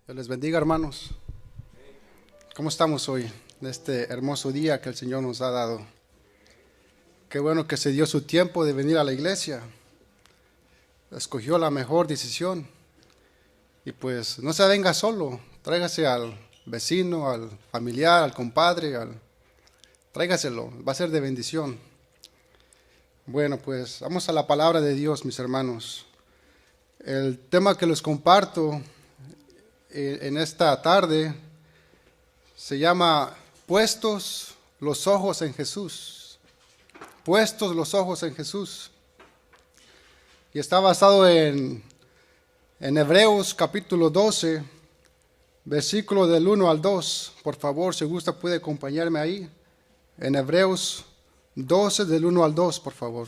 Dios les bendiga, hermanos. ¿Cómo estamos hoy en este hermoso día que el Señor nos ha dado? Qué bueno que se dio su tiempo de venir a la iglesia. Escogió la mejor decisión. Y pues no se venga solo, tráigase al vecino, al familiar, al compadre, tráigaselo, va a ser de bendición. Bueno, pues vamos a la palabra de Dios, mis hermanos. El tema que les comparto en esta tarde se llama Puestos los ojos en Jesús. Puestos los ojos en Jesús. Y está basado en Hebreos capítulo 12, versículo del 1 al 2. Por favor, si gusta puede acompañarme ahí. En Hebreos 12 del 1 al 2, por favor.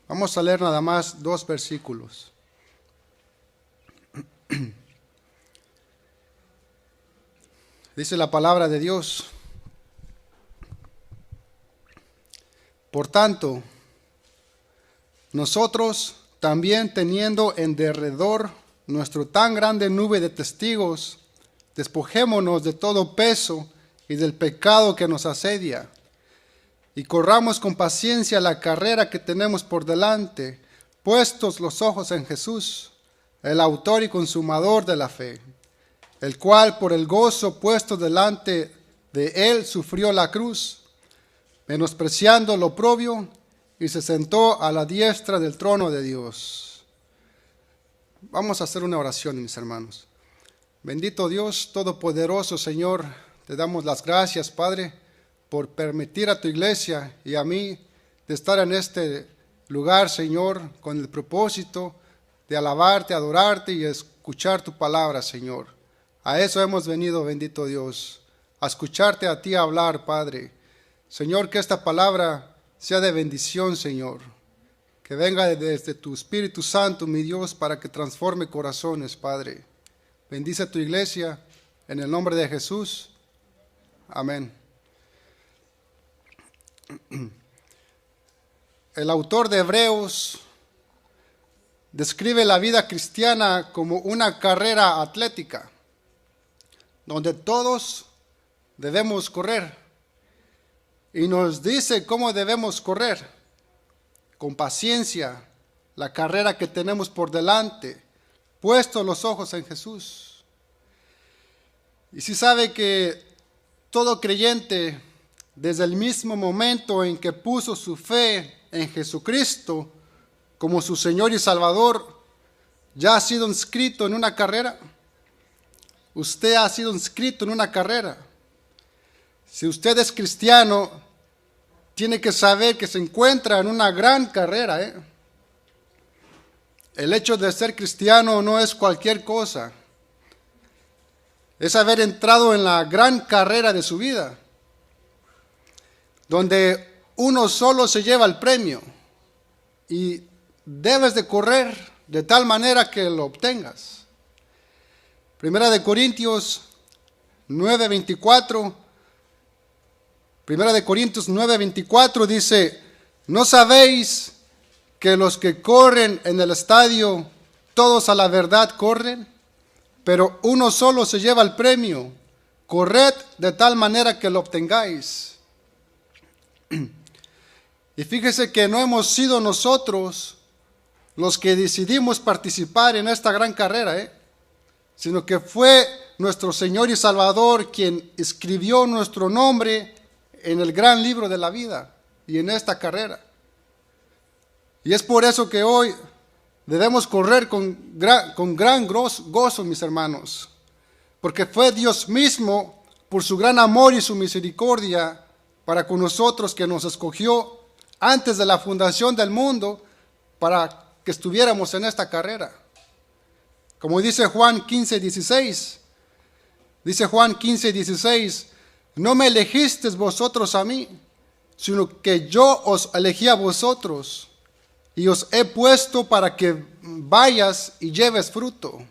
Vamos a leer nada más 2 versículos. Dice la palabra de Dios: Por tanto, nosotros también, teniendo en derredor nuestra tan grande nube de testigos, despojémonos de todo peso y del pecado que nos asedia, y corramos con paciencia la carrera que tenemos por delante, puestos los ojos en Jesús, el autor y consumador de la fe, el cual por el gozo puesto delante de él sufrió la cruz, menospreciando lo oprobio, y se sentó a la diestra del trono de Dios. Vamos a hacer una oración, mis hermanos. Bendito Dios Todopoderoso, Señor, te damos las gracias, Padre, por permitir a tu iglesia y a mí de estar en este lugar, Señor, con el propósito de alabarte, adorarte y escuchar tu palabra, Señor. A eso hemos venido, bendito Dios, a escucharte a ti hablar, Padre. Señor, que esta palabra sea de bendición, Señor, que venga desde tu Espíritu Santo, mi Dios, para que transforme corazones, Padre. Bendice a tu iglesia, en el nombre de Jesús. Amén. El autor de Hebreos describe la vida cristiana como una carrera atlética, donde todos debemos correr. Y nos dice cómo debemos correr: con paciencia, la carrera que tenemos por delante, puestos los ojos en Jesús. Y si sabe que todo creyente, desde el mismo momento en que puso su fe en Jesucristo como su Señor y Salvador, ya ha sido inscrito en una carrera. Usted ha sido inscrito en una carrera. Si usted es cristiano, tiene que saber que se encuentra en una gran carrera. El hecho de ser cristiano no es cualquier cosa. Es haber entrado en la gran carrera de su vida, donde uno solo se lleva el premio y debes de correr de tal manera que lo obtengas. Primera de Corintios 9:24. Primera de Corintios 9:24 dice: ¿no sabéis que los que corren en el estadio, todos a la verdad corren? Pero uno solo se lleva el premio. Corred de tal manera que lo obtengáis. Y fíjese que no hemos sido nosotros los que decidimos participar en esta gran carrera, sino que fue nuestro Señor y Salvador quien escribió nuestro nombre en el gran libro de la vida y en esta carrera. Y es por eso que hoy debemos correr con gran gozo, mis hermanos, porque fue Dios mismo, por su gran amor y su misericordia para con nosotros, que nos escogió antes de la fundación del mundo para que estuviéramos en esta carrera. Como dice Juan 15:16, dice Juan 15:16: no me elegisteis vosotros a mí, sino que yo os elegí a vosotros y os he puesto para que vayas y lleves fruto.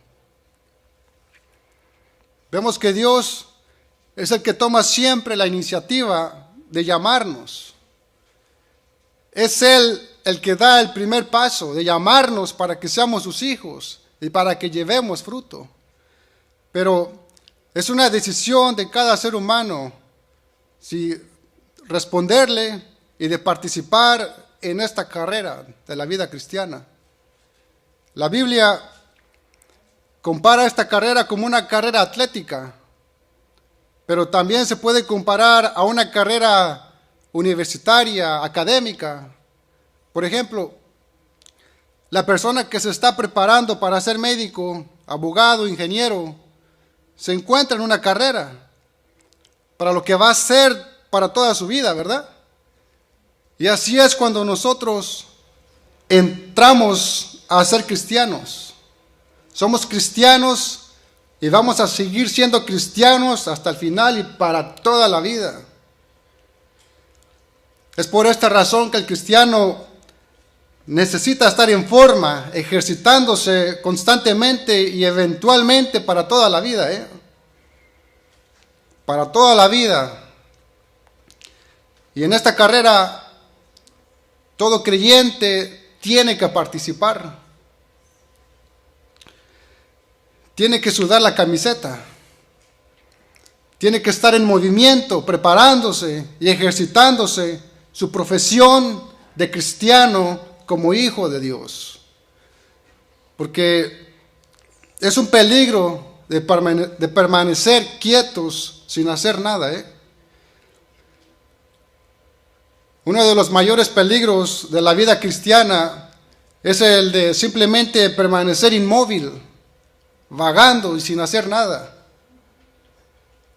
Vemos que Dios es el que toma siempre la iniciativa de llamarnos. Es Él el que da el primer paso de llamarnos para que seamos sus hijos y para que llevemos fruto. Pero es una decisión de cada ser humano si responderle y de participar en esta carrera de la vida cristiana. La Biblia compara esta carrera como una carrera atlética, pero también se puede comparar a una carrera universitaria, académica. Por ejemplo, la persona que se está preparando para ser médico, abogado, ingeniero, se encuentra en una carrera para lo que va a ser para toda su vida, ¿verdad? Y así es cuando nosotros entramos a ser cristianos. Somos cristianos y vamos a seguir siendo cristianos hasta el final y para toda la vida. Es por esta razón que el cristiano necesita estar en forma, ejercitándose constantemente y eventualmente para toda la vida, para toda la vida. Y en esta carrera, todo creyente tiene que participar. Tiene que sudar la camiseta. Tiene que estar en movimiento, preparándose y ejercitándose su profesión de cristiano como hijo de Dios. Porque es un peligro de permanecer quietos sin hacer nada, Uno de los mayores peligros de la vida cristiana es el de simplemente permanecer inmóvil, vagando y sin hacer nada.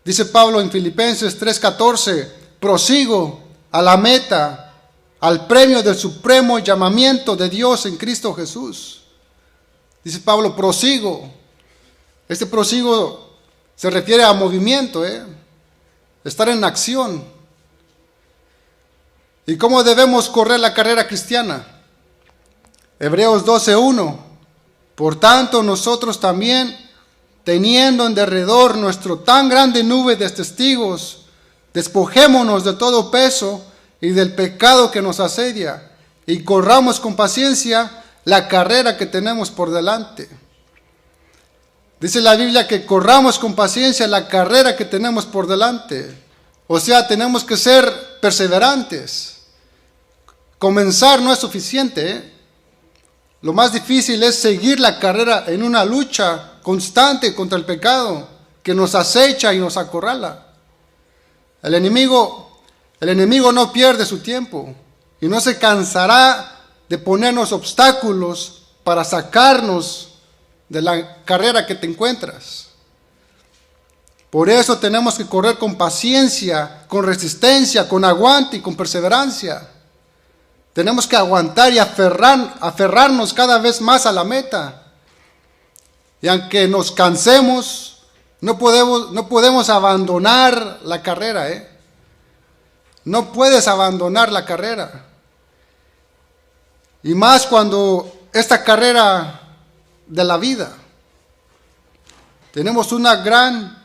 Dice Pablo en Filipenses 3:14, prosigo a la meta, al premio del supremo llamamiento de Dios en Cristo Jesús. Dice Pablo, prosigo. Este prosigo se refiere a movimiento, estar en acción. ¿Y cómo debemos correr la carrera cristiana? Hebreos 12:1. Por tanto, nosotros también, teniendo en derredor nuestro tan grande nube de testigos, despojémonos de todo peso y del pecado que nos asedia, y corramos con paciencia la carrera que tenemos por delante. Dice la Biblia que corramos con paciencia la carrera que tenemos por delante. O sea, tenemos que ser perseverantes. Comenzar no es suficiente, Lo más difícil es seguir la carrera en una lucha constante contra el pecado que nos acecha y nos acorrala. El enemigo no pierde su tiempo y no se cansará de ponernos obstáculos para sacarnos de la carrera que te encuentras. Por eso tenemos que correr con paciencia, con resistencia, con aguante y con perseverancia. Tenemos que aguantar y aferrarnos cada vez más a la meta. Y aunque nos cansemos, no podemos abandonar la carrera, No puedes abandonar la carrera. Y más cuando esta carrera de la vida, tenemos una gran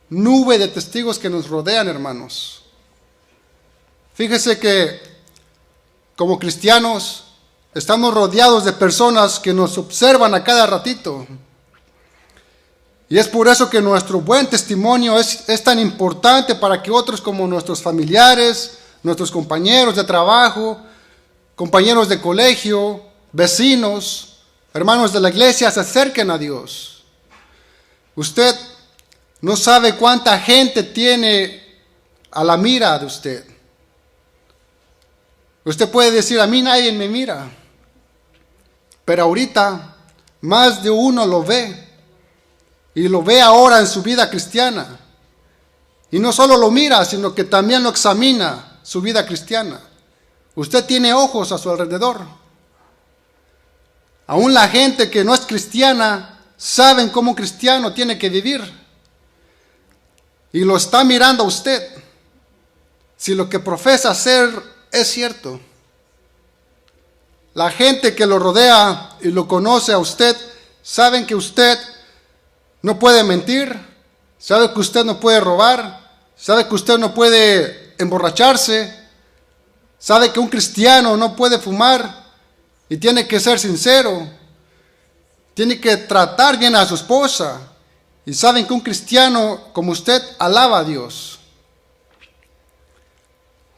nube de testigos que nos rodean, hermanos. Fíjese que como cristianos estamos rodeados de personas que nos observan a cada ratito. Y es por eso que nuestro buen testimonio es tan importante para que otros como nuestros familiares, nuestros compañeros de trabajo, compañeros de colegio, vecinos, hermanos de la iglesia se acerquen a Dios. Usted no sabe cuánta gente tiene a la mira de usted. Usted puede decir, a mí nadie me mira. Pero ahorita más de uno lo ve. Y lo ve ahora en su vida cristiana. Y no solo lo mira, sino que también lo examina su vida cristiana. Usted tiene ojos a su alrededor. Aún la gente que no es cristiana saben cómo un cristiano tiene que vivir. Y lo está mirando a usted. Si lo que profesa ser es cierto. La gente que lo rodea y lo conoce a usted, saben que usted no puede mentir, sabe que usted no puede robar, sabe que usted no puede emborracharse, sabe que un cristiano no puede fumar y tiene que ser sincero, tiene que tratar bien a su esposa Y saben que un cristiano como usted alaba a Dios.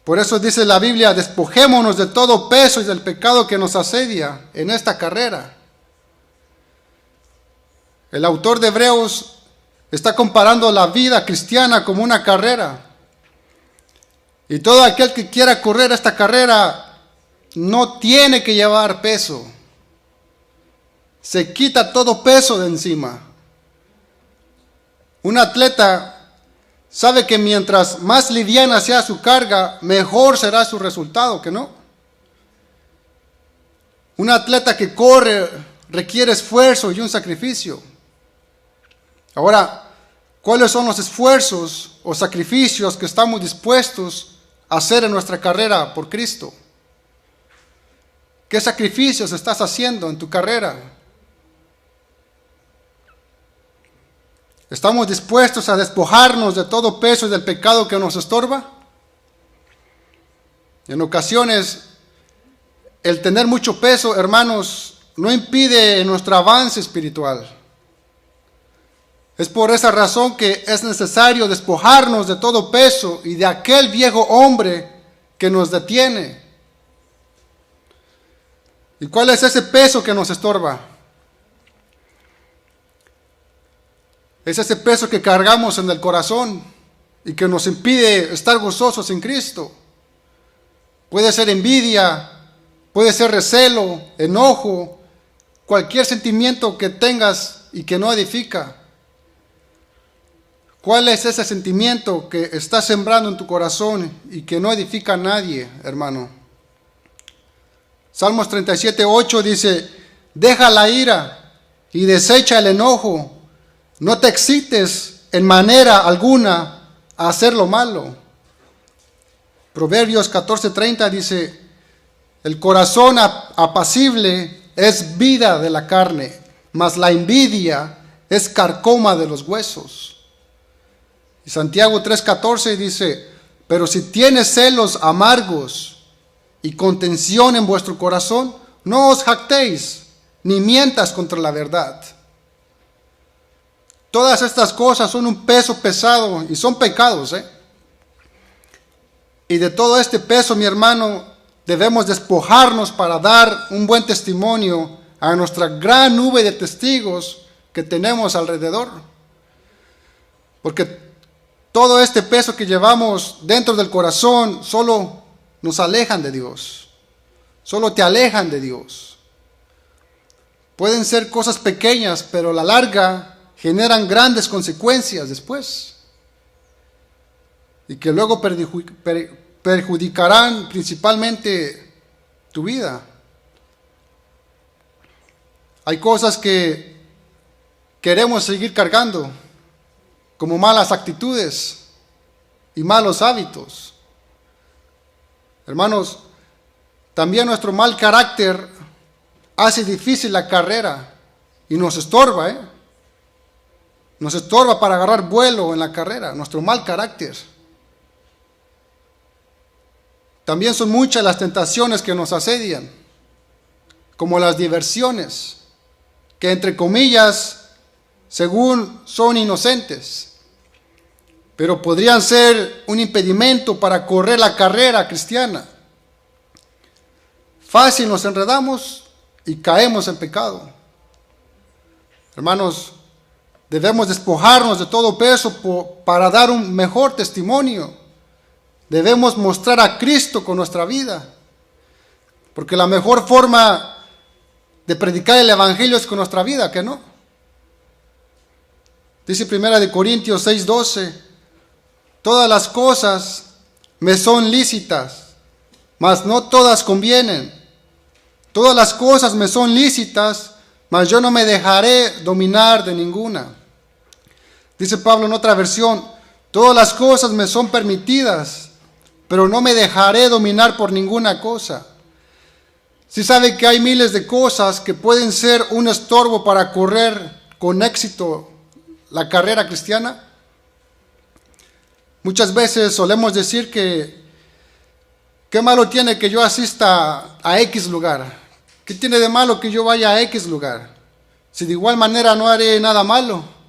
Por eso dice la Biblia, despojémonos de todo peso y del pecado que nos asedia en esta carrera. El autor de Hebreos está comparando la vida cristiana como una carrera. Y todo aquel que quiera correr esta carrera no tiene que llevar peso. Se quita todo peso de encima. Un atleta sabe que mientras más liviana sea su carga, mejor será su resultado, ¿que no? Un atleta que corre requiere esfuerzo y un sacrificio. Ahora, ¿cuáles son los esfuerzos o sacrificios que estamos dispuestos a hacer en nuestra carrera por Cristo? ¿Qué sacrificios estás haciendo en tu carrera? ¿Estamos dispuestos a despojarnos de todo peso y del pecado que nos estorba? En ocasiones, el tener mucho peso, hermanos, no impide nuestro avance espiritual. Es por esa razón que es necesario despojarnos de todo peso y de aquel viejo hombre que nos detiene. ¿Y cuál es ese peso que nos estorba? Es ese peso que cargamos en el corazón y que nos impide estar gozosos en Cristo. Puede ser envidia, puede ser recelo, enojo, cualquier sentimiento que tengas y que no edifica. ¿Cuál es ese sentimiento que estás sembrando en tu corazón y que no edifica a nadie, hermano? Salmos 37:8 dice, deja la ira y desecha el enojo. No te excites en manera alguna a hacer lo malo. Proverbios 14:30 dice, el corazón apacible es vida de la carne, mas la envidia es carcoma de los huesos. Y Santiago 3:14 dice, pero si tienes celos amargos y contención en vuestro corazón, no os jactéis, ni mientas contra la verdad. Todas estas cosas son un peso pesado y son pecados, Y de todo este peso, mi hermano, debemos despojarnos para dar un buen testimonio a nuestra gran nube de testigos que tenemos alrededor. Porque todo este peso que llevamos dentro del corazón solo nos alejan de Dios. Solo te alejan de Dios. Pueden ser cosas pequeñas, pero a la larga generan grandes consecuencias después y que luego perjudicarán principalmente tu vida. Hay cosas que queremos seguir cargando, como malas actitudes y malos hábitos. Hermanos, también nuestro mal carácter hace difícil la carrera y nos estorba, Nos estorba para agarrar vuelo en la carrera, nuestro mal carácter. También son muchas las tentaciones que nos asedian, como las diversiones, que entre comillas, según son inocentes, pero podrían ser un impedimento para correr la carrera cristiana. Fácil nos enredamos y caemos en pecado. Hermanos, debemos despojarnos de todo peso para dar un mejor testimonio. Debemos mostrar a Cristo con nuestra vida. Porque la mejor forma de predicar el Evangelio es con nuestra vida, ¿que no? Dice 1 Corintios 6:12, todas las cosas me son lícitas, mas no todas convienen. Todas las cosas me son lícitas, mas yo no me dejaré dominar de ninguna. Dice Pablo en otra versión, todas las cosas me son permitidas, pero no me dejaré dominar por ninguna cosa. ¿Sí sabe que hay miles de cosas que pueden ser un estorbo para correr con éxito la carrera cristiana? Muchas veces solemos decir que ¿qué malo tiene que yo asista a X lugar? ¿Qué tiene de malo que yo vaya a X lugar? Si de igual manera no haré nada malo.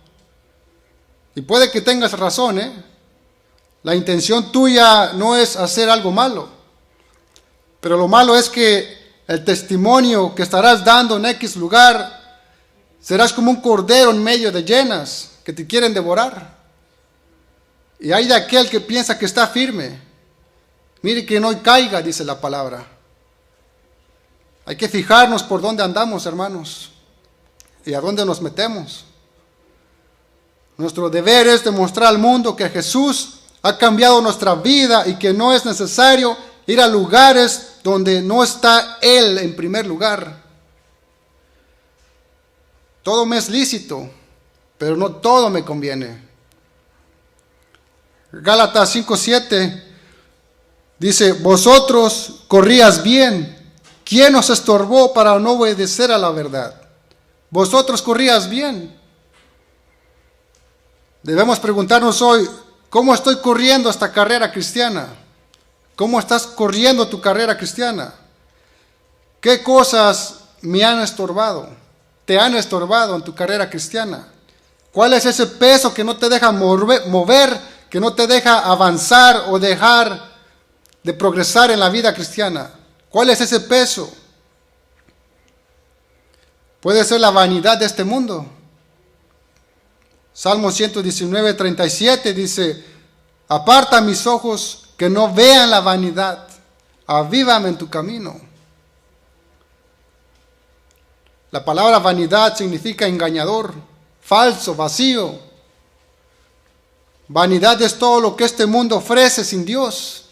Y puede que tengas razón, ¿eh? La intención tuya no es hacer algo malo. Pero lo malo es que el testimonio que estarás dando en X lugar, serás como un cordero en medio de hienas que te quieren devorar. Y hay de aquel que piensa que está firme. Mire que no caiga, dice la palabra. Hay que fijarnos por dónde andamos, hermanos, y a dónde nos metemos. Nuestro deber es demostrar al mundo que Jesús ha cambiado nuestra vida y que no es necesario ir a lugares donde no está Él en primer lugar. Todo me es lícito, pero no todo me conviene. Gálatas 5:7 dice, vosotros corrías bien. ¿Quién os estorbó para no obedecer a la verdad? Vosotros corrías bien. Debemos preguntarnos hoy, ¿cómo estoy corriendo esta carrera cristiana? ¿Cómo estás corriendo tu carrera cristiana? ¿Qué cosas me han estorbado? ¿Te han estorbado en tu carrera cristiana? ¿Cuál es ese peso que no te deja mover, que no te deja avanzar o dejar de progresar en la vida cristiana? ¿Cuál es ese peso? Puede ser la vanidad de este mundo. Salmo 119:37 dice, aparta mis ojos que no vean la vanidad, avívame en tu camino. La palabra vanidad significa engañador, falso, vacío. Vanidad es todo lo que este mundo ofrece sin Dios,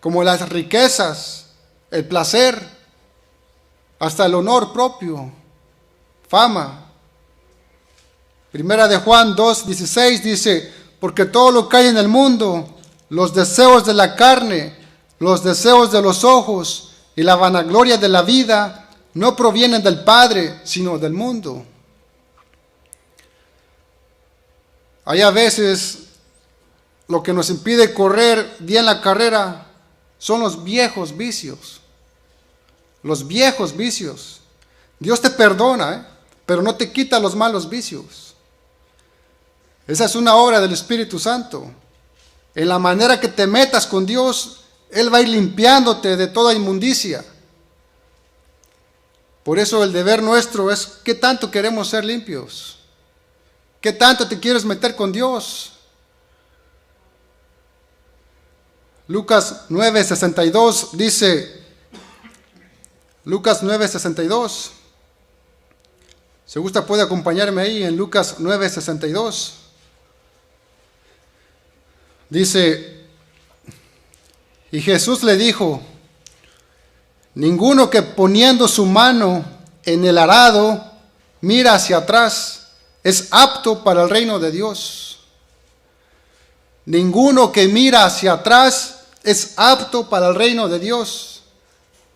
como las riquezas, el placer, hasta el honor propio, fama. Primera de Juan 2:16 dice, porque todo lo que hay en el mundo, los deseos de la carne, los deseos de los ojos y la vanagloria de la vida, no provienen del Padre, sino del mundo. Hay a veces lo que nos impide correr bien la carrera son los viejos vicios. Los viejos vicios. Dios te perdona, pero no te quita los malos vicios. Esa es una obra del Espíritu Santo. En la manera que te metas con Dios, Él va a ir limpiándote de toda inmundicia. Por eso el deber nuestro es qué tanto queremos ser limpios. ¿Qué tanto te quieres meter con Dios? Lucas 9:62 dice, Lucas 9:62. Si gusta puede acompañarme ahí en Lucas 9:62. Dice, y Jesús le dijo, ninguno que poniendo su mano en el arado mira hacia atrás es apto para el reino de Dios. Ninguno que mira hacia atrás es apto para el reino de Dios.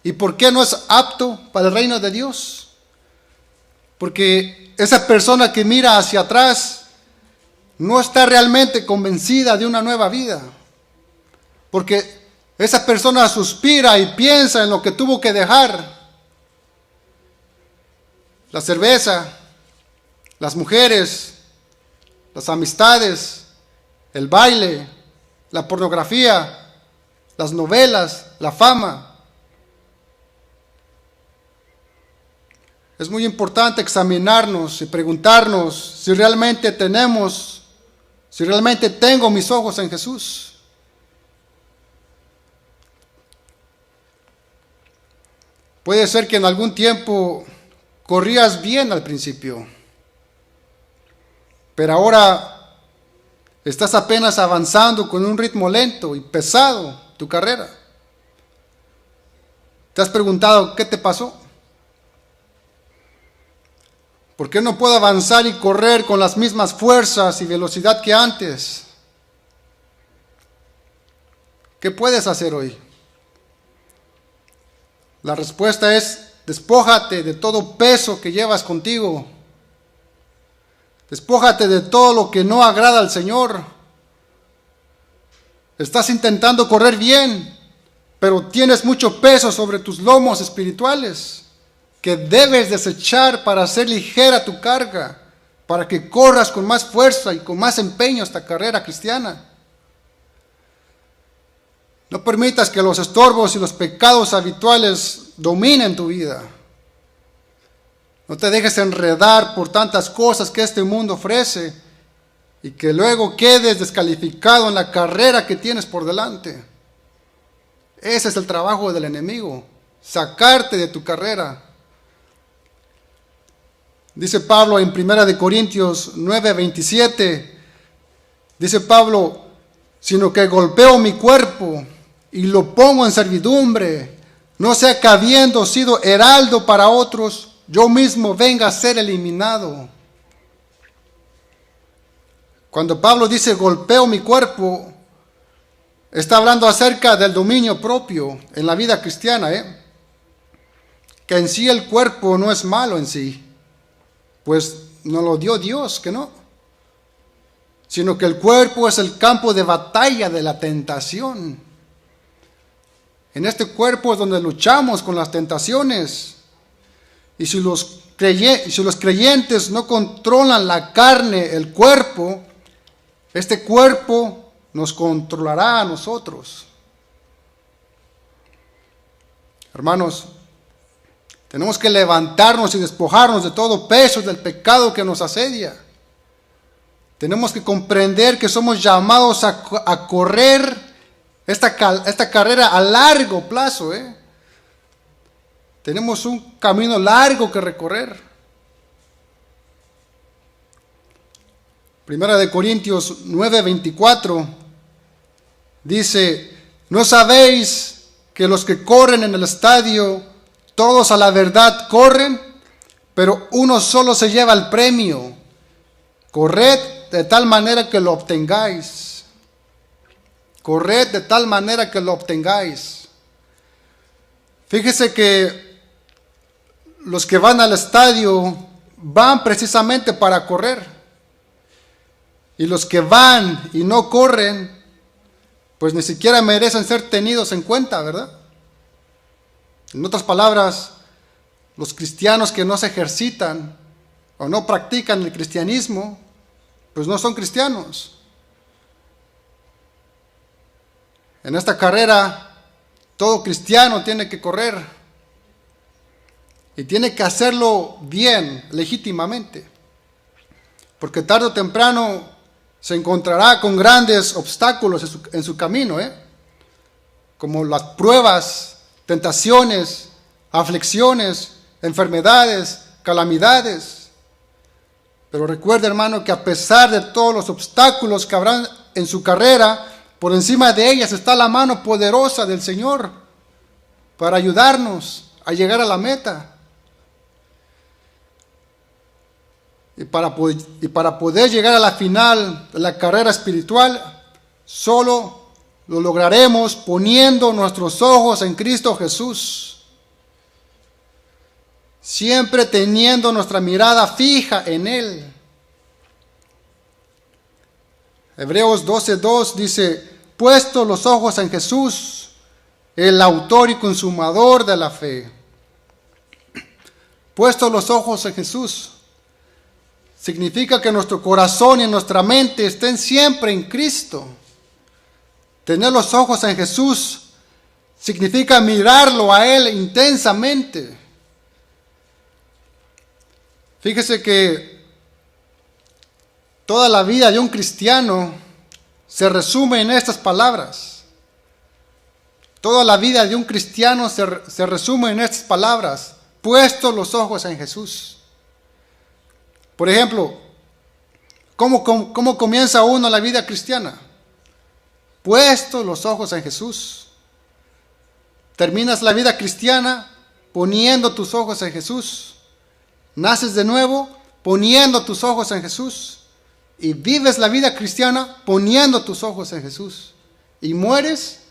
¿Y por qué no es apto para el reino de Dios? Porque esa persona que mira hacia atrás no está realmente convencida de una nueva vida. Porque esa persona suspira y piensa en lo que tuvo que dejar. La cerveza, las mujeres, las amistades, el baile, la pornografía, las novelas, la fama. Es muy importante examinarnos y preguntarnos si realmente tengo mis ojos en Jesús. Puede ser que en algún tiempo corrías bien al principio, pero ahora estás apenas avanzando con un ritmo lento y pesado tu carrera. ¿Te has preguntado qué te pasó? ¿Por qué no puedo avanzar y correr con las mismas fuerzas y velocidad que antes? ¿Qué puedes hacer hoy? La respuesta es, despójate de todo peso que llevas contigo. Despójate de todo lo que no agrada al Señor. Estás intentando correr bien, pero tienes mucho peso sobre tus lomos espirituales que debes desechar para hacer ligera tu carga, para que corras con más fuerza y con más empeño esta carrera cristiana. No permitas que los estorbos y los pecados habituales dominen tu vida. No te dejes enredar por tantas cosas que este mundo ofrece y que luego quedes descalificado en la carrera que tienes por delante. Ese es el trabajo del enemigo, sacarte de tu carrera. Dice Pablo en 1 Corintios 9:27, dice Pablo, sino que golpeo mi cuerpo y lo pongo en servidumbre, no sea que habiendo sido heraldo para otros, yo mismo venga a ser eliminado. Cuando Pablo dice golpeo mi cuerpo, está hablando acerca del dominio propio en la vida cristiana, que en sí el cuerpo no es malo en sí, pues nos lo dio Dios, que no, sino que el cuerpo es el campo de batalla de la tentación. En este cuerpo es donde luchamos con las tentaciones. Y si los creyentes no controlan la carne, el cuerpo, este cuerpo nos controlará a nosotros. Hermanos, tenemos que levantarnos y despojarnos de todo peso del pecado que nos asedia. Tenemos que comprender que somos llamados a correr esta carrera a largo plazo. Tenemos un camino largo que recorrer. 1 Corintios 9:24 dice, ¿no sabéis que los que corren en el estadio, todos a la verdad corren, pero uno solo se lleva el premio? Corred de tal manera que lo obtengáis. Corred de tal manera que lo obtengáis. Fíjese que los que van al estadio van precisamente para correr. Y los que van y no corren, pues ni siquiera merecen ser tenidos en cuenta, ¿verdad? En otras palabras, los cristianos que no se ejercitan o no practican el cristianismo, pues no son cristianos. En esta carrera, todo cristiano tiene que correr y tiene que hacerlo bien, legítimamente, porque tarde o temprano se encontrará con grandes obstáculos en su camino, como las pruebas, tentaciones, aflicciones, enfermedades, calamidades. Pero recuerde, hermano, que a pesar de todos los obstáculos que habrán en su carrera, por encima de ellas está la mano poderosa del Señor para ayudarnos a llegar a la meta. Y para poder llegar a la final de la carrera espiritual, solo lo lograremos poniendo nuestros ojos en Cristo Jesús. Siempre teniendo nuestra mirada fija en Él. Hebreos 12:2 dice, puesto los ojos en Jesús, el autor y consumador de la fe. Puesto los ojos en Jesús significa que nuestro corazón y nuestra mente estén siempre en Cristo. Tener los ojos en Jesús significa mirarlo a Él intensamente. Fíjese que toda la vida de un cristiano se resume en estas palabras. Toda la vida de un cristiano se resume en estas palabras. Puesto los ojos en Jesús. Por ejemplo, ¿cómo comienza uno la vida cristiana? Puesto los ojos en Jesús. Terminas la vida cristiana poniendo tus ojos en Jesús. Naces de nuevo poniendo tus ojos en Jesús. Y vives la vida cristiana poniendo tus ojos en Jesús. Y mueres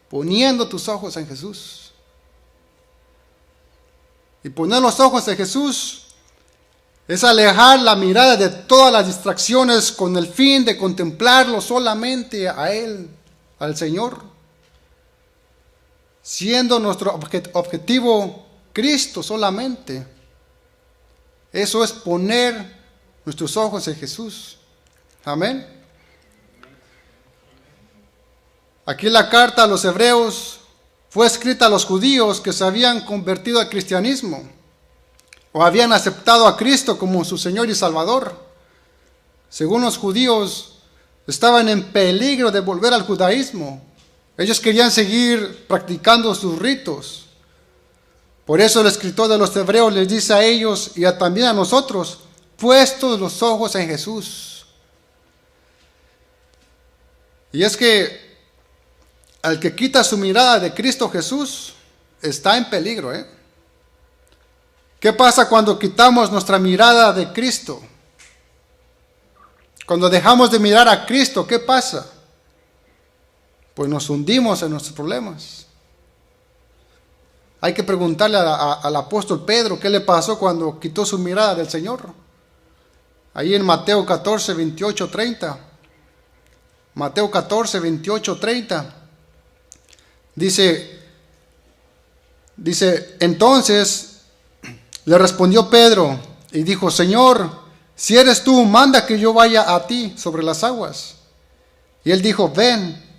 poniendo tus ojos en Jesús. Y poner los ojos en Jesús es alejar la mirada de todas las distracciones con el fin de contemplarlo solamente a Él, al Señor. Siendo nuestro objetivo Cristo solamente. Eso es poner nuestros ojos en Jesús. Amén. Aquí la carta a los hebreos fue escrita a los judíos que se habían convertido al cristianismo o habían aceptado a Cristo como su Señor y Salvador. Según los judíos, estaban en peligro de volver al judaísmo. Ellos querían seguir practicando sus ritos. Por eso el escritor de los hebreos les dice a ellos y también a nosotros, puestos los ojos en Jesús. Y es que al que quita su mirada de Cristo Jesús, está en peligro, ¿eh? ¿Qué pasa cuando quitamos nuestra mirada de Cristo? Cuando dejamos de mirar a Cristo, ¿qué pasa? Pues nos hundimos en nuestros problemas. Hay que preguntarle al apóstol Pedro qué le pasó cuando quitó su mirada del Señor. Ahí en Mateo 14, 28, 30. Mateo 14, 28, 30. Dice, entonces le respondió Pedro y dijo, Señor, si eres tú, manda que yo vaya a ti sobre las aguas. Y él dijo, ven.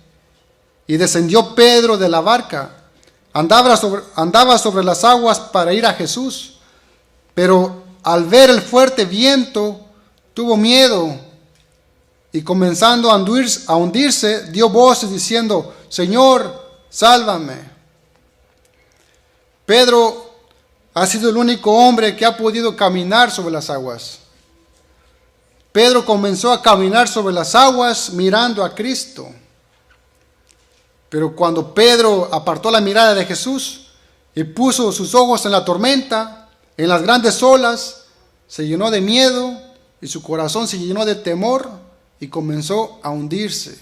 Y descendió Pedro de la barca. Andaba sobre las aguas para ir a Jesús, pero al ver el fuerte viento, tuvo miedo y comenzando a hundirse, dio voces diciendo, Señor, sálvame. Pedro ha sido el único hombre que ha podido caminar sobre las aguas. Pedro comenzó a caminar sobre las aguas mirando a Cristo. Pero cuando Pedro apartó la mirada de Jesús y puso sus ojos en la tormenta, en las grandes olas, se llenó de miedo y su corazón se llenó de temor y comenzó a hundirse.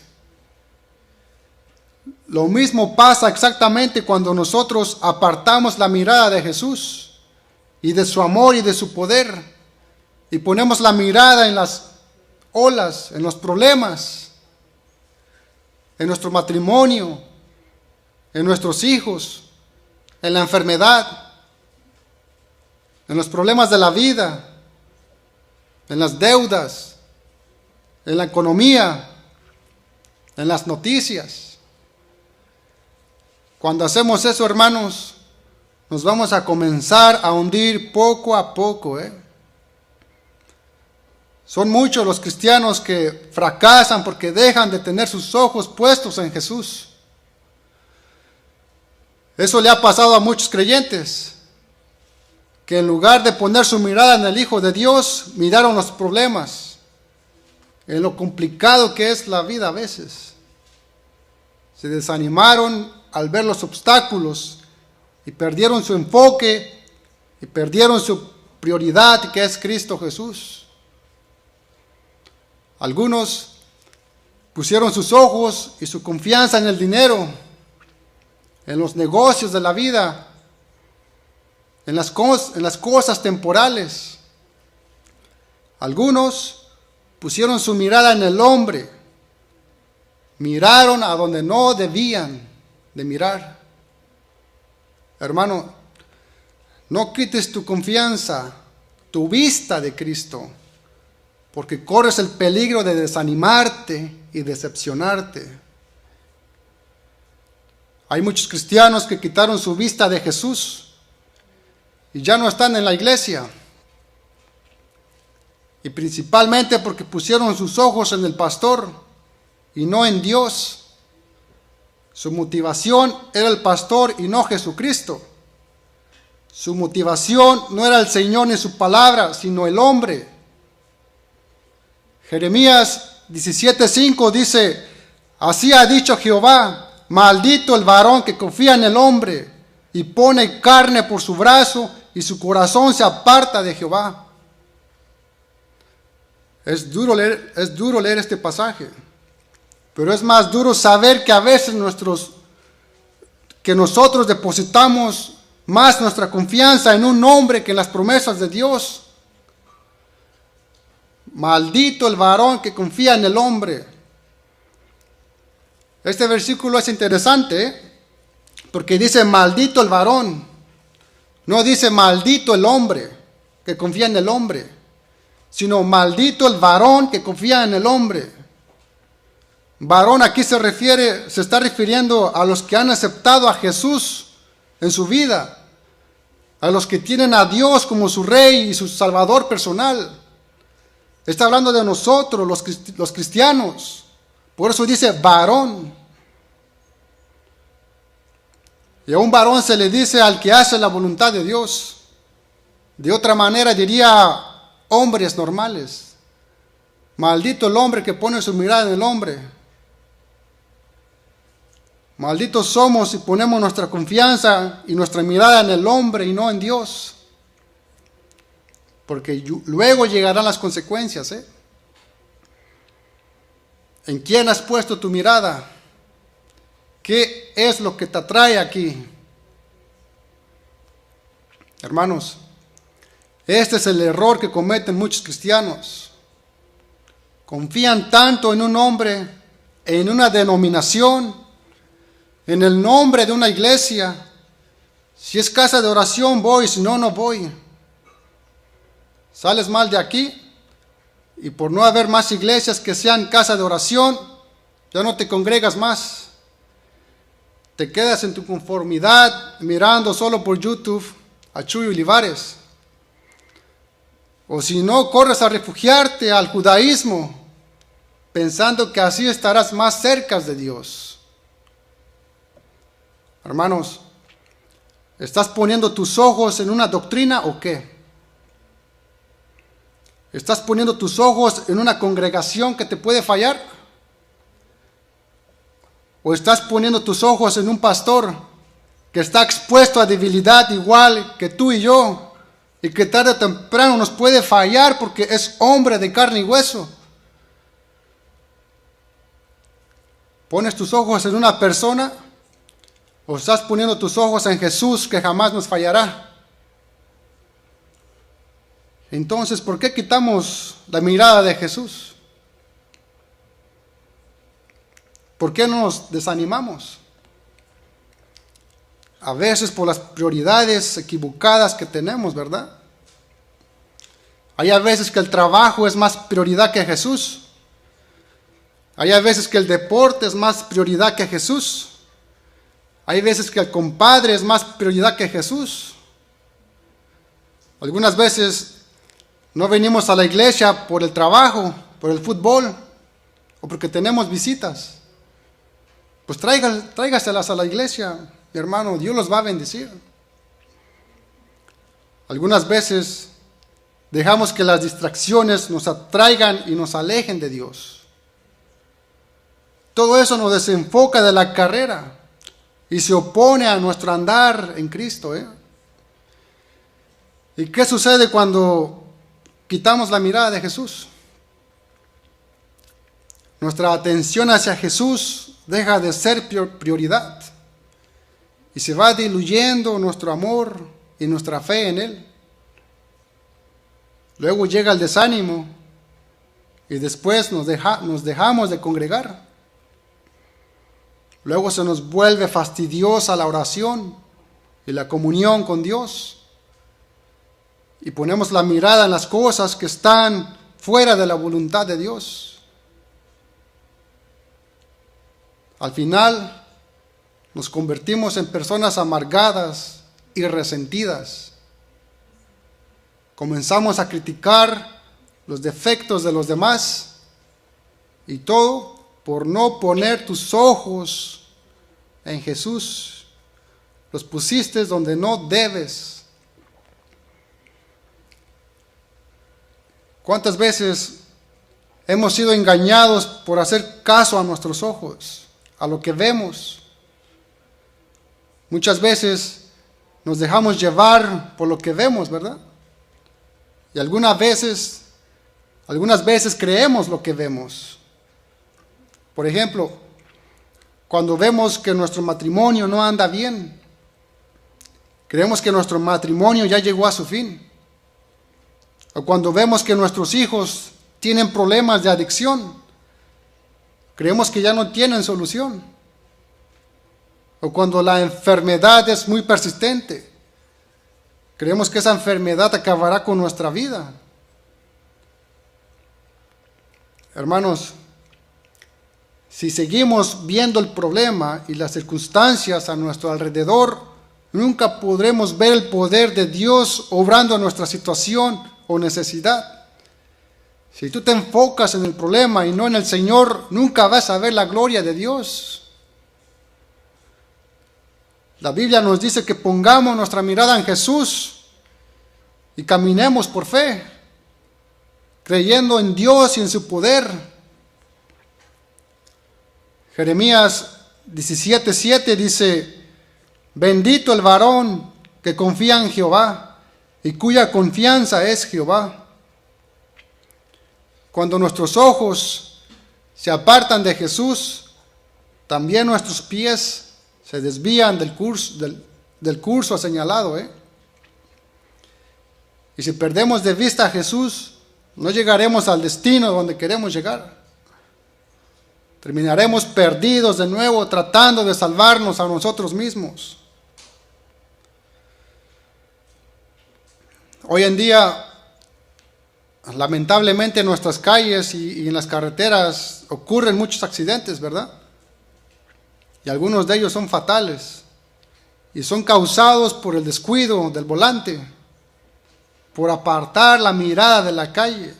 Lo mismo pasa exactamente cuando nosotros apartamos la mirada de Jesús y de su amor y de su poder y ponemos la mirada en las olas, en los problemas, en nuestro matrimonio, en nuestros hijos, en la enfermedad, en los problemas de la vida, en las deudas, en la economía, en las noticias. Cuando hacemos eso, hermanos, nos vamos a comenzar a hundir poco a poco, Son muchos los cristianos que fracasan porque dejan de tener sus ojos puestos en Jesús. Eso le ha pasado a muchos creyentes, que en lugar de poner su mirada en el Hijo de Dios, miraron los problemas, en lo complicado que es la vida a veces. Se desanimaron al ver los obstáculos y perdieron su enfoque y perdieron su prioridad, que es Cristo Jesús. Algunos pusieron sus ojos y su confianza en el dinero, en los negocios de la vida, en las cosas temporales. Algunos pusieron su mirada en el hombre, miraron a donde no debían de mirar. Hermano, no quites tu confianza, tu vista de Cristo, porque corres el peligro de desanimarte y decepcionarte. Hay muchos cristianos que quitaron su vista de Jesús y ya no están en la iglesia. Y principalmente porque pusieron sus ojos en el pastor y no en Dios. Su motivación era el pastor y no Jesucristo. Su motivación no era el Señor ni su palabra, sino el hombre. Jeremías 17:5 dice, así ha dicho Jehová, maldito el varón que confía en el hombre y pone carne por su brazo y su corazón se aparta de Jehová. Es duro leer este pasaje, pero es más duro saber que a veces nosotros depositamos más nuestra confianza en un hombre que en las promesas de Dios. Maldito el varón que confía en el hombre. Este versículo es interesante, porque dice maldito el varón. No dice maldito el hombre que confía en el hombre. sino maldito el varón que confía en el hombre. Varón aquí se está refiriendo a los que han aceptado a Jesús en su vida, a los que tienen a Dios como su Rey y su Salvador personal. Está hablando de nosotros, los cristianos. Por eso dice varón. Y a un varón se le dice al que hace la voluntad de Dios. De otra manera diría hombres normales. Maldito el hombre que pone su mirada en el hombre. Malditos somos si ponemos nuestra confianza y nuestra mirada en el hombre y no en Dios. Porque luego llegarán las consecuencias. ¿En quién has puesto tu mirada? ¿Qué es lo que te atrae aquí? Hermanos, este es el error que cometen muchos cristianos. Confían tanto en un hombre, en una denominación, en el nombre de una iglesia. Si es casa de oración voy, si no, no voy. Sales mal de aquí y por no haber más iglesias que sean casa de oración, ya no te congregas más. Te quedas en tu conformidad mirando solo por YouTube a Chuy Olivares. O si no, corres a refugiarte al judaísmo, pensando que así estarás más cerca de Dios. Hermanos, ¿estás poniendo tus ojos en una doctrina o qué? ¿Estás poniendo tus ojos en una congregación que te puede fallar? ¿O estás poniendo tus ojos en un pastor que está expuesto a debilidad igual que tú y yo y que tarde o temprano nos puede fallar porque es hombre de carne y hueso? ¿Pones tus ojos en una persona o estás poniendo tus ojos en Jesús que jamás nos fallará? Entonces, ¿por qué quitamos la mirada de Jesús? ¿Por qué nos desanimamos? A veces por las prioridades equivocadas que tenemos, ¿verdad? Hay a veces que el trabajo es más prioridad que Jesús. Hay a veces que el deporte es más prioridad que Jesús. Hay veces que el compadre es más prioridad que Jesús. Algunas veces no venimos a la iglesia por el trabajo, por el fútbol o porque tenemos visitas. Pues tráigaselas a la iglesia, mi hermano, Dios los va a bendecir. Algunas veces dejamos que las distracciones nos atraigan y nos alejen de Dios. Todo eso nos desenfoca de la carrera y se opone a nuestro andar en Cristo. ¿Y qué sucede cuando quitamos la mirada de Jesús? Nuestra atención hacia Jesús deja de ser prioridad y se va diluyendo nuestro amor y nuestra fe en Él. Luego llega el desánimo y después nos dejamos de congregar. Luego se nos vuelve fastidiosa la oración y la comunión con Dios. Y ponemos la mirada en las cosas que están fuera de la voluntad de Dios. Al final nos convertimos en personas amargadas y resentidas. Comenzamos a criticar los defectos de los demás y todo por no poner tus ojos en Jesús. Los pusiste donde no debes. ¿Cuántas veces hemos sido engañados por hacer caso a nuestros ojos, a lo que vemos? Muchas veces nos dejamos llevar por lo que vemos, ¿verdad? Y algunas veces creemos lo que vemos. Por ejemplo, cuando vemos que nuestro matrimonio no anda bien, creemos que nuestro matrimonio ya llegó a su fin. O cuando vemos que nuestros hijos tienen problemas de adicción, creemos que ya no tienen solución. O cuando la enfermedad es muy persistente, creemos que esa enfermedad acabará con nuestra vida. Hermanos, si seguimos viendo el problema y las circunstancias a nuestro alrededor, nunca podremos ver el poder de Dios obrando en nuestra situación o necesidad. Si tú te enfocas en el problema y no en el Señor, nunca vas a ver la gloria de Dios. La Biblia nos dice que pongamos nuestra mirada en Jesús y caminemos por fe, creyendo en Dios y en su poder. Jeremías 17:7 dice: bendito el varón que confía en Jehová y cuya confianza es Jehová. Cuando nuestros ojos se apartan de Jesús, también nuestros pies se desvían del curso señalado. Y si perdemos de vista a Jesús, no llegaremos al destino donde queremos llegar. Terminaremos perdidos de nuevo tratando de salvarnos a nosotros mismos. Hoy en día, lamentablemente en nuestras calles y en las carreteras ocurren muchos accidentes, ¿verdad? Y algunos de ellos son fatales. Y son causados por el descuido del volante, por apartar la mirada de la calle,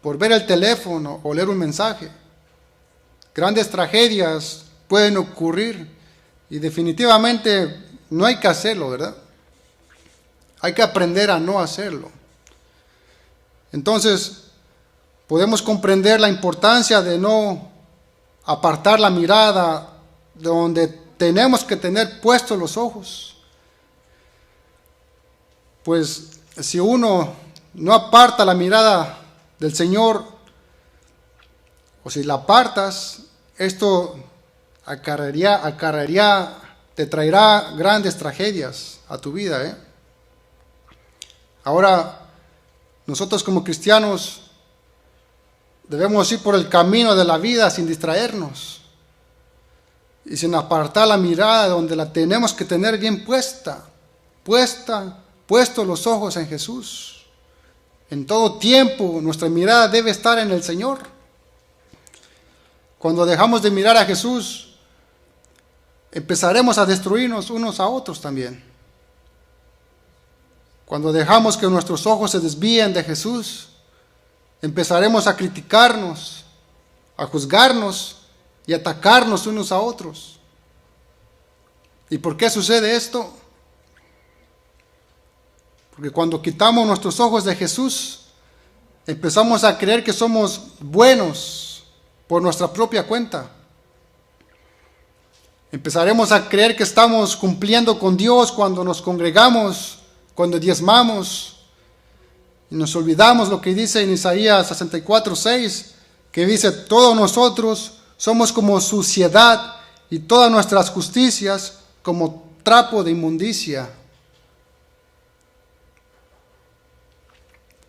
por ver el teléfono o leer un mensaje. Grandes tragedias pueden ocurrir y definitivamente no hay que hacerlo, ¿verdad? Hay que aprender a no hacerlo. Entonces, podemos comprender la importancia de no apartar la mirada de donde tenemos que tener puestos los ojos. Pues si uno no aparta la mirada del Señor, o si la apartas, esto te traerá grandes tragedias a tu vida. Ahora, nosotros como cristianos debemos ir por el camino de la vida sin distraernos y sin apartar la mirada donde la tenemos que tener bien puestos los ojos en Jesús. En todo tiempo nuestra mirada debe estar en el Señor. Cuando dejamos de mirar a Jesús, empezaremos a destruirnos unos a otros también. Cuando dejamos que nuestros ojos se desvíen de Jesús, empezaremos a criticarnos, a juzgarnos y atacarnos unos a otros. ¿Y por qué sucede esto? Porque cuando quitamos nuestros ojos de Jesús, empezamos a creer que somos buenos por nuestra propia cuenta. Empezaremos a creer que estamos cumpliendo con Dios cuando nos congregamos, cuando diezmamos, y nos olvidamos lo que dice en Isaías 64:6, que dice: todos nosotros somos como suciedad y todas nuestras justicias como trapo de inmundicia.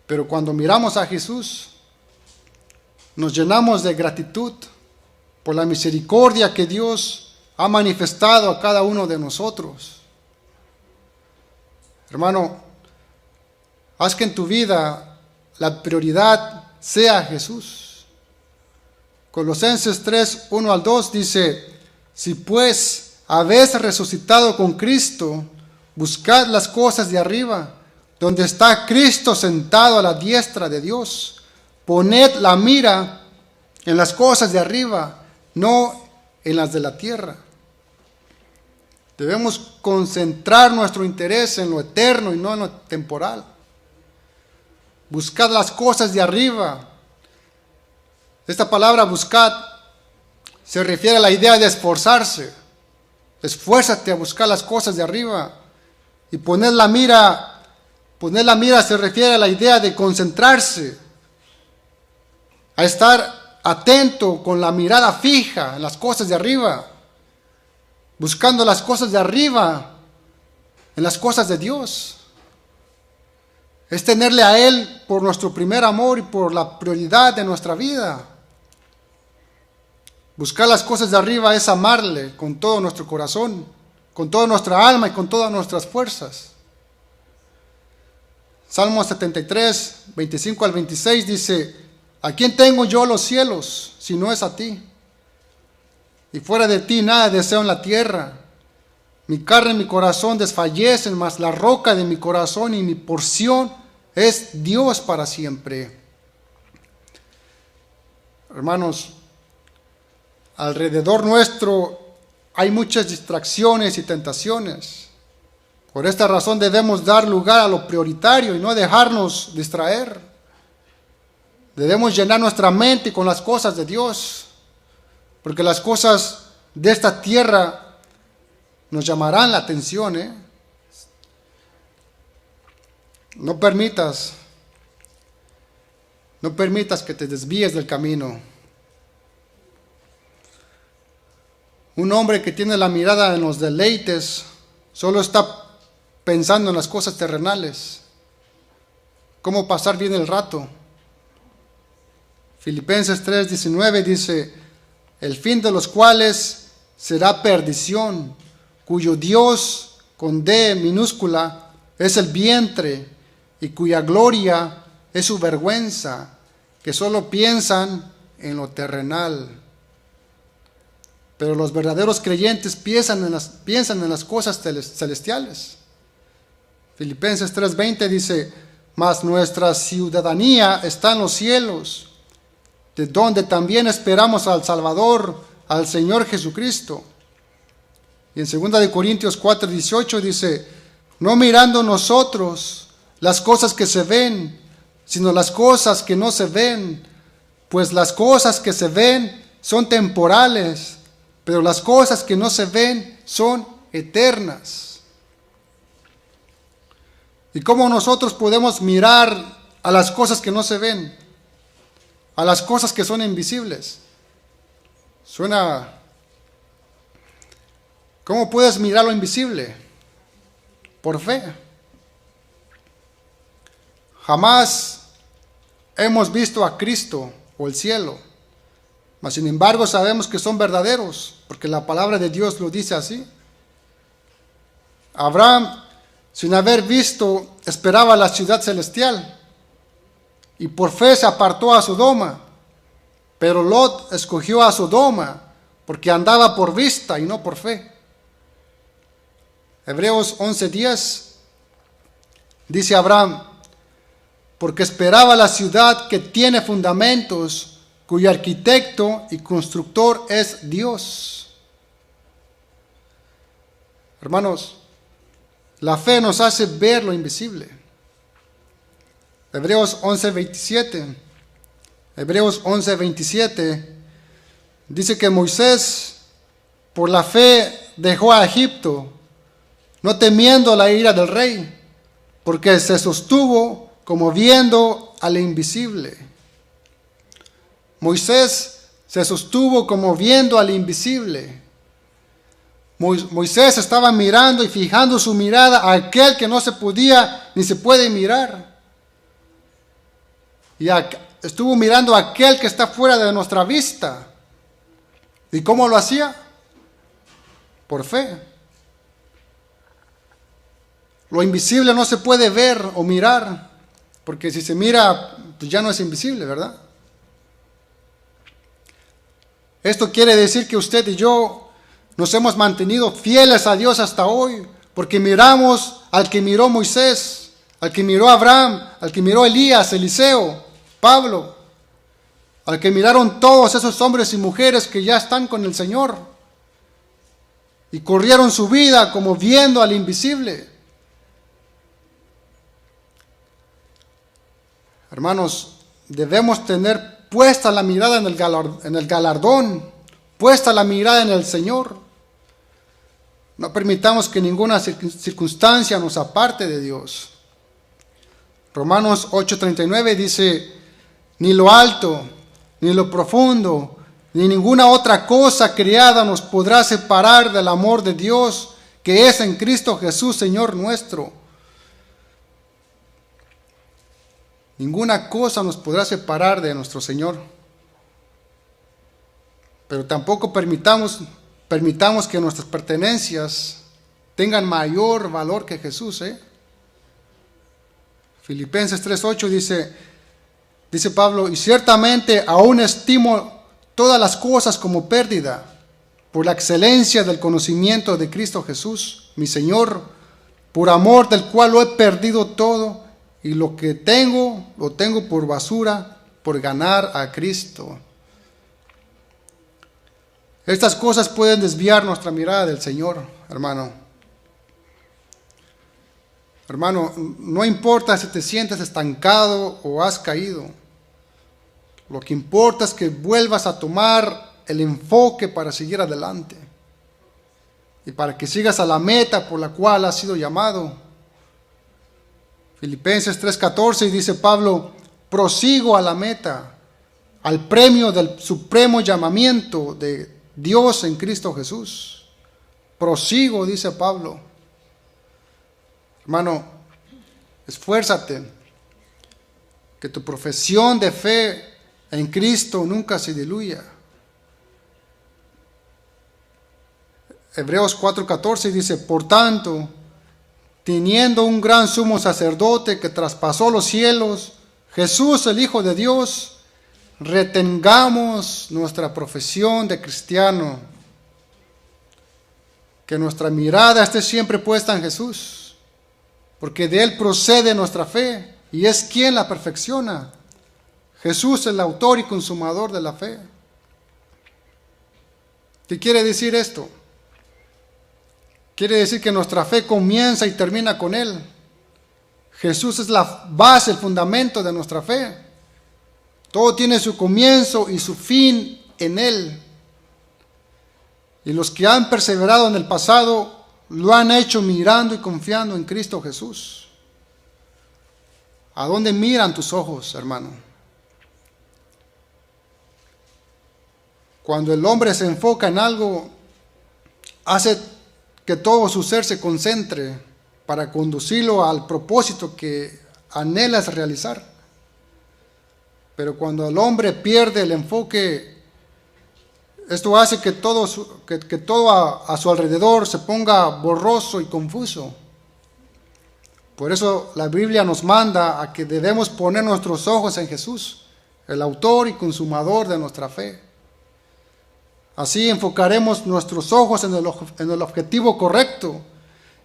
Pero cuando miramos a Jesús, nos llenamos de gratitud por la misericordia que Dios ha manifestado a cada uno de nosotros. Hermano, haz que en tu vida la prioridad sea Jesús. Colosenses 3:1-2 dice: si pues habéis resucitado con Cristo, buscad las cosas de arriba, donde está Cristo sentado a la diestra de Dios. Poned la mira en las cosas de arriba, no en las de la tierra. Debemos concentrar nuestro interés en lo eterno y no en lo temporal. Buscad las cosas de arriba. Esta palabra buscad se refiere a la idea de esforzarse. Esfuérzate a buscar las cosas de arriba. Y poner la mira se refiere a la idea de concentrarse, a estar atento con la mirada fija en las cosas de arriba, buscando las cosas de arriba, en las cosas de Dios. Es tenerle a Él por nuestro primer amor y por la prioridad de nuestra vida. Buscar las cosas de arriba es amarle con todo nuestro corazón, con toda nuestra alma y con todas nuestras fuerzas. Salmo 73, 25-26 dice: ¿A quién tengo yo los cielos si no es a ti? Y fuera de ti nada deseo en la tierra. Mi carne y mi corazón desfallecen, mas la roca de mi corazón y mi porción es Dios para siempre. Hermanos, alrededor nuestro hay muchas distracciones y tentaciones. Por esta razón debemos dar lugar a lo prioritario y no dejarnos distraer. Debemos llenar nuestra mente con las cosas de Dios, porque las cosas de esta tierra nos llamarán la atención. No permitas que te desvíes del camino. Un hombre que tiene la mirada en los deleites solo está pensando en las cosas terrenales, cómo pasar bien el rato. Filipenses 3:19 dice: el fin de los cuales será perdición, cuyo Dios con D minúscula es el vientre y cuya gloria es su vergüenza, que solo piensan en lo terrenal. Pero los verdaderos creyentes piensan en las cosas celestiales. Filipenses 3:20 dice: mas nuestra ciudadanía está en los cielos, de donde también esperamos al Salvador, al Señor Jesucristo. Y en 2 Corintios 4:18 dice: no mirando nosotros las cosas que se ven, sino las cosas que no se ven, pues las cosas que se ven son temporales, pero las cosas que no se ven son eternas. ¿Y cómo nosotros podemos mirar a las cosas que no se ven? A las cosas que son invisibles. ¿Cómo puedes mirar lo invisible? Por fe. Jamás hemos visto a Cristo o el cielo, mas sin embargo sabemos que son verdaderos, porque la palabra de Dios lo dice así. Abraham, sin haber visto, esperaba la ciudad celestial, y por fe se apartó a Sodoma. Pero Lot escogió a Sodoma porque andaba por vista y no por fe. Hebreos 11:10 dice Abraham: porque esperaba la ciudad que tiene fundamentos, cuyo arquitecto y constructor es Dios. Hermanos, la fe nos hace ver lo invisible. Hebreos 11:27 dice que Moisés por la fe dejó a Egipto, no temiendo la ira del rey, porque se sostuvo como viendo al invisible. Moisés se sostuvo como viendo al invisible. Moisés estaba mirando y fijando su mirada a aquel que no se podía ni se puede mirar. Y estuvo mirando a aquel que está fuera de nuestra vista. ¿Y cómo lo hacía? Por fe. Lo invisible no se puede ver o mirar, porque si se mira, pues ya no es invisible, ¿verdad? Esto quiere decir que usted y yo nos hemos mantenido fieles a Dios hasta hoy, porque miramos al que miró Moisés, al que miró Abraham, al que miró Elías, Eliseo, Pablo, al que miraron todos esos hombres y mujeres que ya están con el Señor y corrieron su vida como viendo al invisible. Hermanos, debemos tener puesta la mirada en el galardón, puesta la mirada en el Señor. No permitamos que ninguna circunstancia nos aparte de Dios. Romanos 8:39 dice: ni lo alto, ni lo profundo, ni ninguna otra cosa creada nos podrá separar del amor de Dios que es en Cristo Jesús, Señor nuestro. Ninguna cosa nos podrá separar de nuestro Señor. Pero tampoco permitamos que nuestras pertenencias tengan mayor valor que Jesús. Filipenses 3:8 dice: Dice Pablo, y ciertamente aún estimo todas las cosas como pérdida por la excelencia del conocimiento de Cristo Jesús, mi Señor, por amor del cual lo he perdido todo y lo que tengo, lo tengo por basura, por ganar a Cristo. Estas cosas pueden desviar nuestra mirada del Señor, hermano. Hermano, no importa si te sientes estancado o has caído. Lo que importa es que vuelvas a tomar el enfoque para seguir adelante y para que sigas a la meta por la cual has sido llamado. Filipenses 3:14 dice Pablo, prosigo a la meta, al premio del supremo llamamiento de Dios en Cristo Jesús. Prosigo, dice Pablo. Hermano, esfuérzate, que tu profesión de fe en Cristo nunca se diluya. Hebreos 4:14 dice, por tanto, teniendo un gran sumo sacerdote que traspasó los cielos, Jesús el Hijo de Dios, retengamos nuestra profesión de cristiano, que nuestra mirada esté siempre puesta en Jesús, porque de Él procede nuestra fe y es quien la perfecciona. Jesús es el autor y consumador de la fe. ¿Qué quiere decir esto? Quiere decir que nuestra fe comienza y termina con Él. Jesús es la base, el fundamento de nuestra fe. Todo tiene su comienzo y su fin en Él. Y los que han perseverado en el pasado lo han hecho mirando y confiando en Cristo Jesús. ¿A dónde miran tus ojos, hermano? Cuando el hombre se enfoca en algo, hace que todo su ser se concentre para conducirlo al propósito que anhelas realizar. Pero cuando el hombre pierde el enfoque, esto hace que todo a su alrededor se ponga borroso y confuso. Por eso la Biblia nos manda a que debemos poner nuestros ojos en Jesús, el autor y consumador de nuestra fe. Así enfocaremos nuestros ojos en el objetivo correcto.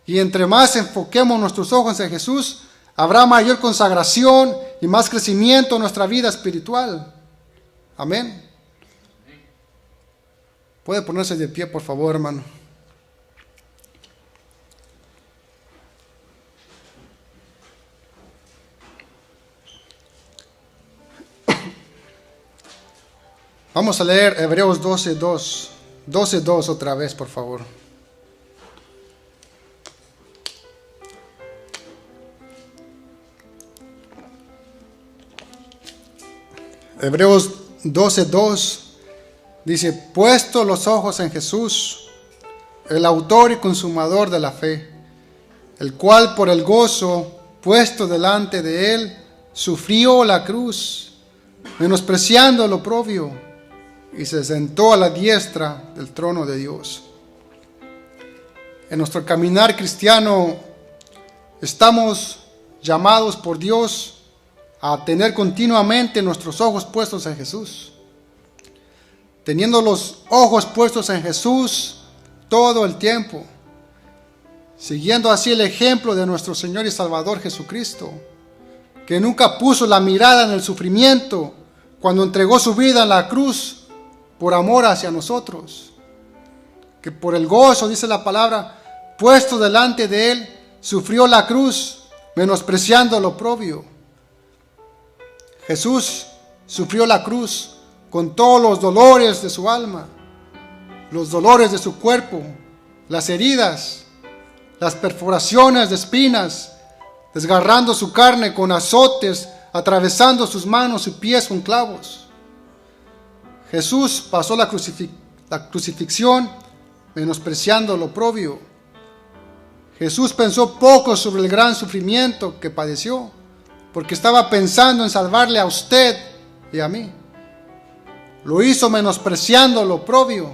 Y entre más enfoquemos nuestros ojos en Jesús, habrá mayor consagración y más crecimiento en nuestra vida espiritual. Amén. Puede ponerse de pie, por favor, hermano. Vamos a leer Hebreos 12:2. 12:2 otra vez, por favor. Hebreos 12:2 dice, puesto los ojos en Jesús, el autor y consumador de la fe, el cual por el gozo puesto delante de él, sufrió la cruz, menospreciando el oprobio, y se sentó a la diestra del trono de Dios. En nuestro caminar cristiano estamos llamados por Dios a tener continuamente nuestros ojos puestos en Jesús. Teniendo los ojos puestos en Jesús todo el tiempo, siguiendo así el ejemplo de nuestro Señor y Salvador Jesucristo, que nunca puso la mirada en el sufrimiento cuando entregó su vida en la cruz por amor hacia nosotros, que por el gozo, dice la palabra, puesto delante de él, sufrió la cruz, menospreciando lo oprobio. Jesús sufrió la cruz con todos los dolores de su alma, los dolores de su cuerpo, las heridas, las perforaciones de espinas, desgarrando su carne con azotes, atravesando sus manos y pies con clavos. Jesús pasó la crucifixión menospreciando lo oprobio. Jesús pensó poco sobre el gran sufrimiento que padeció, porque estaba pensando en salvarle a usted y a mí. Lo hizo menospreciando lo oprobio.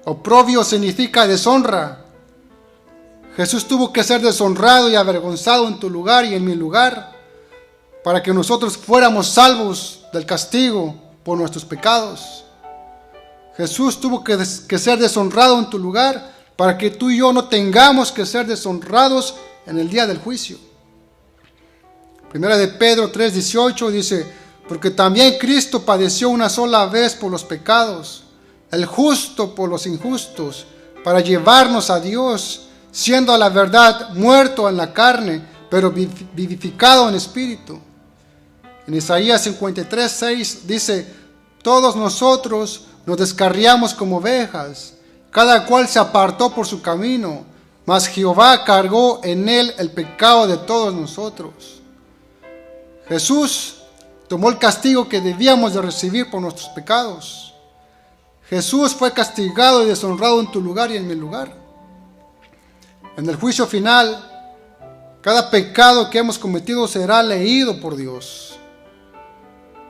Oprobio significa deshonra. Jesús tuvo que ser deshonrado y avergonzado en tu lugar y en mi lugar, para que nosotros fuéramos salvos del castigo por nuestros pecados. Jesús tuvo que ser deshonrado en tu lugar para que tú y yo no tengamos que ser deshonrados en el día del juicio. Primera de Pedro 3:18 dice: porque también Cristo padeció una sola vez por los pecados, el justo por los injustos, para llevarnos a Dios, siendo a la verdad muerto en la carne, pero vivificado en espíritu. En Isaías 53:6 dice: todos nosotros nos descarriamos como ovejas, cada cual se apartó por su camino, mas Jehová cargó en él el pecado de todos nosotros. Jesús tomó el castigo que debíamos de recibir por nuestros pecados. Jesús fue castigado y deshonrado en tu lugar y en mi lugar. En el juicio final, cada pecado que hemos cometido será leído por Dios.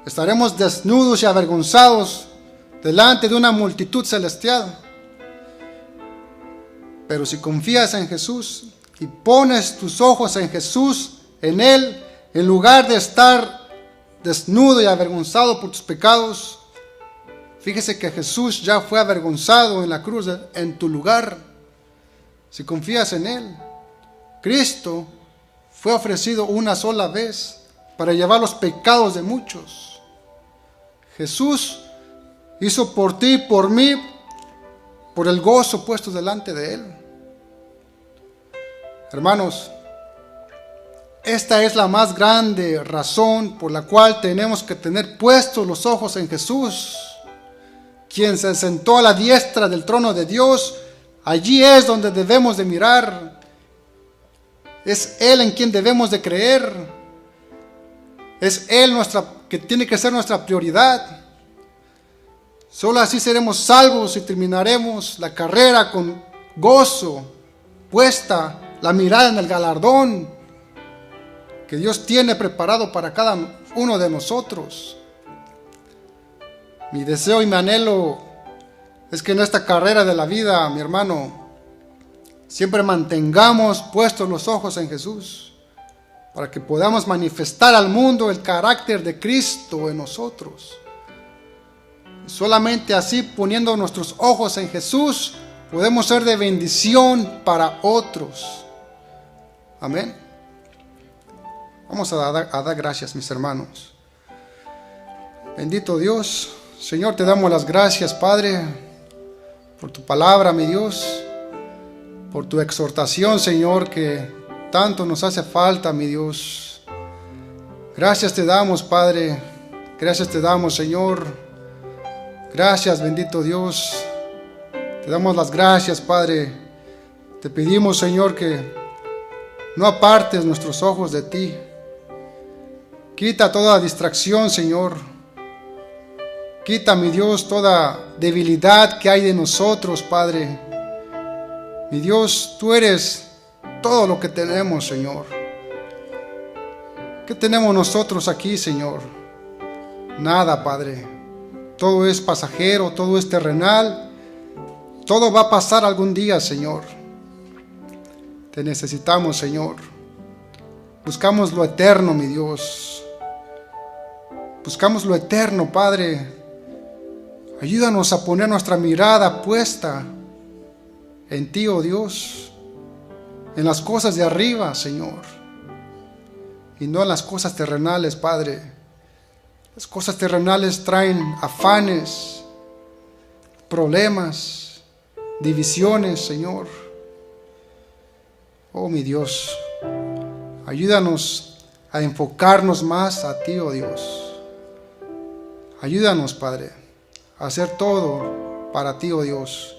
Estaremos desnudos y avergonzados delante de una multitud celestial. Pero si confías en Jesús y pones tus ojos en Jesús, en Él, en lugar de estar desnudo y avergonzado por tus pecados, fíjese que Jesús ya fue avergonzado en la cruz en tu lugar. Si confías en Él, Cristo fue ofrecido una sola vez para llevar los pecados de muchos. Jesús hizo por ti y por mí, por el gozo puesto delante de Él. Hermanos, esta es la más grande razón por la cual tenemos que tener puestos los ojos en Jesús, quien se sentó a la diestra del trono de Dios. Allí es donde debemos de mirar. Es Él en quien debemos de creer. Es Él que tiene que ser nuestra prioridad. Solo así seremos salvos y terminaremos la carrera con gozo, puesta la mirada en el galardón que Dios tiene preparado para cada uno de nosotros. Mi deseo y mi anhelo es que en esta carrera de la vida, mi hermano, siempre mantengamos puestos los ojos en Jesús, para que podamos manifestar al mundo el carácter de Cristo en nosotros. Solamente así, poniendo nuestros ojos en Jesús, podemos ser de bendición para otros. Amén. Vamos a dar gracias, mis hermanos. Bendito Dios, Señor, te damos las gracias, Padre, por tu palabra, mi Dios, por tu exhortación, Señor, que tanto nos hace falta, mi Dios. Gracias te damos, Padre. Gracias te damos, Señor. Gracias, bendito Dios. Te damos las gracias, Padre. Te pedimos, Señor, que no apartes nuestros ojos de ti. Quita toda distracción, Señor. Quita, mi Dios, toda debilidad que hay de nosotros, Padre. Mi Dios, tú eres todo lo que tenemos, Señor. ¿Qué tenemos nosotros aquí, Señor? Nada, Padre. Todo es pasajero, todo es terrenal. Todo va a pasar algún día, Señor. Te necesitamos, Señor. Buscamos lo eterno, mi Dios. Buscamos lo eterno, Padre. Ayúdanos a poner nuestra mirada puesta en ti, oh Dios, en las cosas de arriba, Señor, y no en las cosas terrenales, Padre. Las cosas terrenales traen afanes, problemas, divisiones, Señor. Oh, mi Dios, ayúdanos a enfocarnos más a ti, oh Dios. Ayúdanos, Padre, a hacer todo para ti, oh Dios.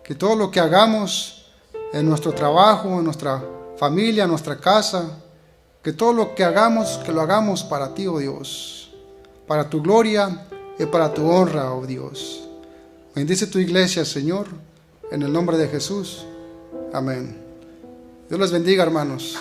Que todo lo que hagamos en nuestro trabajo, en nuestra familia, en nuestra casa, que todo lo que hagamos, que lo hagamos para ti, oh Dios, para tu gloria y para tu honra, oh Dios. Bendice tu iglesia, Señor, en el nombre de Jesús. Amén. Dios les bendiga, hermanos.